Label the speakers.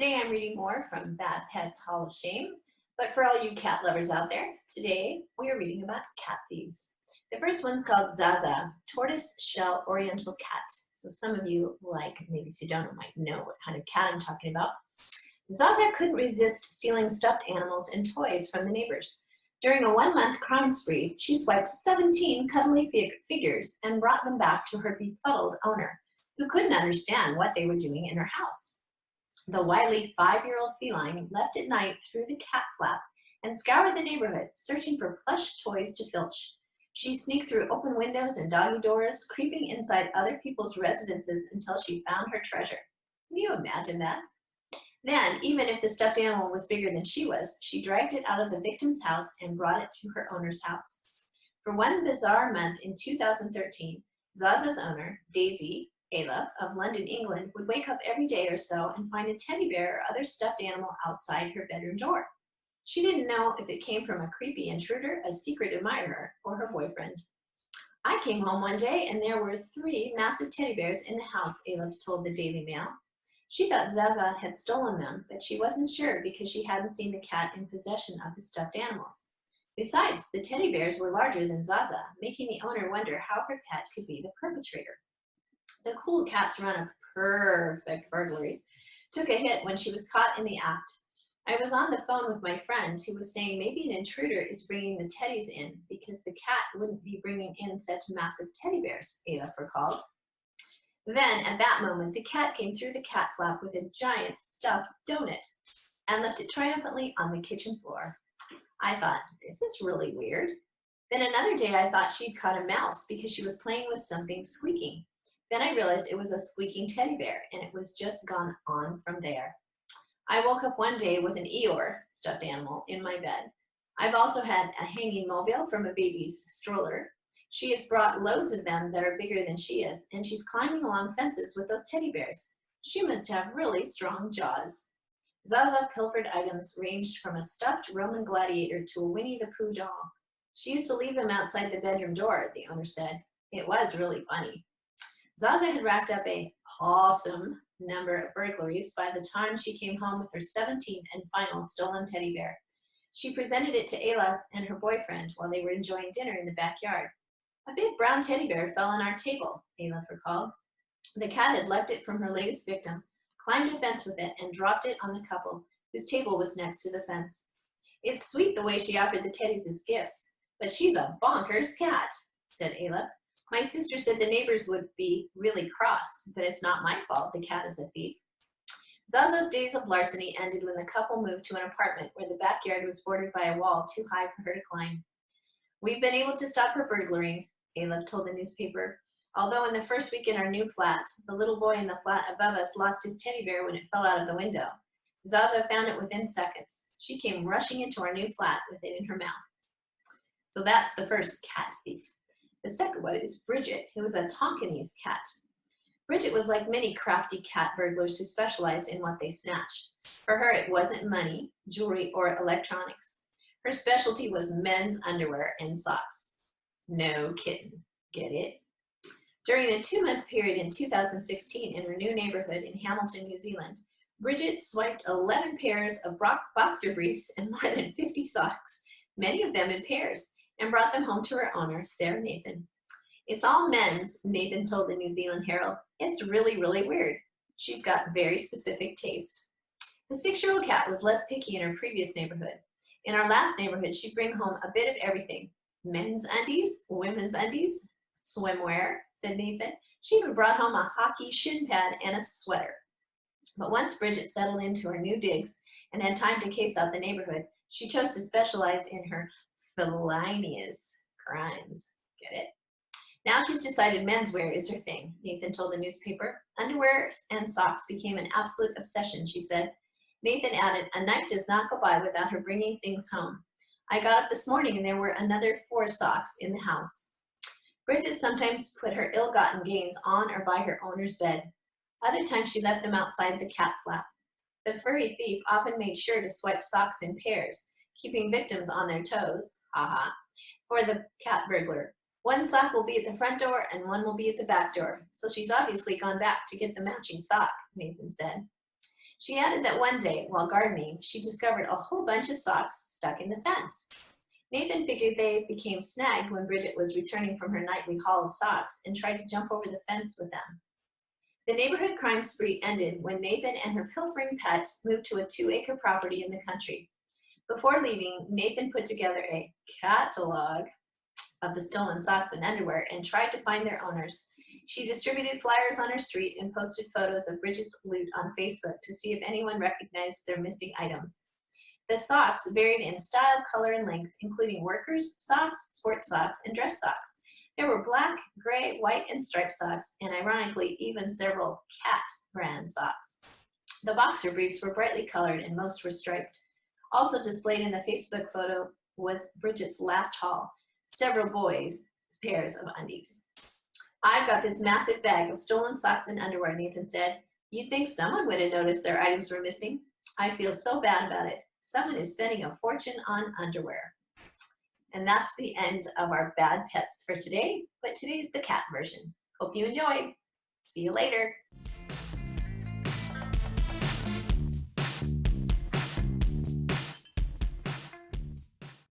Speaker 1: Today I'm reading more from Bad Pets Hall of Shame, but for all you cat lovers out there, today we are reading about cat thieves. The first one's called Zaza, Tortoise Shell Oriental Cat. So some of you, like maybe Sedona, might know what kind of cat I'm talking about. Zaza couldn't resist stealing stuffed animals and toys from the neighbors. During a 1-month crime spree, she swiped 17 cuddly figures and brought them back to her befuddled owner, who couldn't understand what they were doing in her house. The wily 5-year-old feline left at night through the cat flap and scoured the neighborhood, searching for plush toys to filch. She sneaked through open windows and doggy doors, creeping inside other people's residences until she found her treasure. Can you imagine that? Then, even if the stuffed animal was bigger than she was, she dragged it out of the victim's house and brought it to her owner's house. For one bizarre month in 2013, Zaza's owner, Daisy Aleph of London, England, would wake up every day or so and find a teddy bear or other stuffed animal outside her bedroom door. She didn't know if it came from a creepy intruder, a secret admirer, or her boyfriend. I came home one day and there were 3 massive teddy bears in the house, Aleph told the Daily Mail. She thought Zaza had stolen them, but she wasn't sure because she hadn't seen the cat in possession of the stuffed animals. Besides, the teddy bears were larger than Zaza, making the owner wonder how her pet could be the perpetrator. The cool cat's run of perfect burglaries took a hit when she was caught in the act. I was on the phone with my friend who was saying maybe an intruder is bringing the teddies in because the cat wouldn't be bringing in such massive teddy bears, Aleph recalled. Then, at that moment, the cat came through the cat flap with a giant stuffed donut and left it triumphantly on the kitchen floor. I thought, this is really weird. Then another day I thought she'd caught a mouse because she was playing with something squeaking. Then I realized it was a squeaking teddy bear, and it was just gone on from there. I woke up one day with an Eeyore, stuffed animal, in my bed. I've also had a hanging mobile from a baby's stroller. She has brought loads of them that are bigger than she is, and she's climbing along fences with those teddy bears. She must have really strong jaws. Zaza pilfered items ranged from a stuffed Roman gladiator to a Winnie the Pooh doll. She used to leave them outside the bedroom door, the owner said. It was really funny. Zaza had racked up a awesome number of burglaries by the time she came home with her 17th and final stolen teddy bear. She presented it to Aleph and her boyfriend while they were enjoying dinner in the backyard. A big brown teddy bear fell on our table, Aleph recalled. The cat had left it from her latest victim, climbed a fence with it, and dropped it on the couple, whose table was next to the fence. It's sweet the way she offered the teddies as gifts, but she's a bonkers cat, said Aleph. My sister said the neighbors would be really cross, but it's not my fault the cat is a thief. Zaza's days of larceny ended when the couple moved to an apartment where the backyard was bordered by a wall too high for her to climb. We've been able to stop her burglaring, Aleph told the newspaper. Although in the first week in our new flat, the little boy in the flat above us lost his teddy bear when it fell out of the window. Zaza found it within seconds. She came rushing into our new flat with it in her mouth. So that's the first cat thief. The second one is Bridget, who was a Tonkinese cat. Bridget was like many crafty cat burglars who specialized in what they snatched. For her, it wasn't money, jewelry, or electronics. Her specialty was men's underwear and socks. No kidding. Get it? During a 2-month period in 2016 in her new neighborhood in Hamilton, New Zealand, Bridget swiped 11 pairs of boxer briefs and more than 50 socks, many of them in pairs, and brought them home to her owner, Sarah Nathan. It's all men's, Nathan told the New Zealand Herald. It's really, really weird. She's got very specific taste. The 6-year-old cat was less picky in her previous neighborhood. In our last neighborhood, she'd bring home a bit of everything. Men's undies, women's undies, swimwear, said Nathan. She even brought home a hockey shin pad and a sweater. But once Bridget settled into her new digs and had time to case out the neighborhood, she chose to specialize in her felonious crimes. Get it? Now she's decided menswear is her thing, Nathan told the newspaper. Underwear and socks became an absolute obsession, she said. Nathan added, a night does not go by without her bringing things home. I got up this morning and there were another 4 socks in the house. Bridget sometimes put her ill-gotten gains on or by her owner's bed. Other times she left them outside the cat flap. The furry thief often made sure to swipe socks in pairs, keeping victims on their toes, for the cat burglar. One sock will be at the front door and one will be at the back door, so she's obviously gone back to get the matching sock, Nathan said. She added that one day, while gardening, she discovered a whole bunch of socks stuck in the fence. Nathan figured they became snagged when Bridget was returning from her nightly haul of socks and tried to jump over the fence with them. The neighborhood crime spree ended when Nathan and her pilfering pet moved to a 2-acre property in the country. Before leaving, Nathan put together a catalog of the stolen socks and underwear and tried to find their owners. She distributed flyers on her street and posted photos of Bridget's loot on Facebook to see if anyone recognized their missing items. The socks varied in style, color, and length, including workers' socks, sports socks, and dress socks. There were black, gray, white, and striped socks, and ironically, even several cat brand socks. The boxer briefs were brightly colored and most were striped. Also displayed in the Facebook photo was Bridget's last haul, several boys' pairs of undies. "I've got this massive bag of stolen socks and underwear," Nathan said. "You'd think someone would have noticed their items were missing. I feel so bad about it. Someone is spending a fortune on underwear." And that's the end of our bad pets for today, but today's the cat version. Hope you enjoyed. See you later.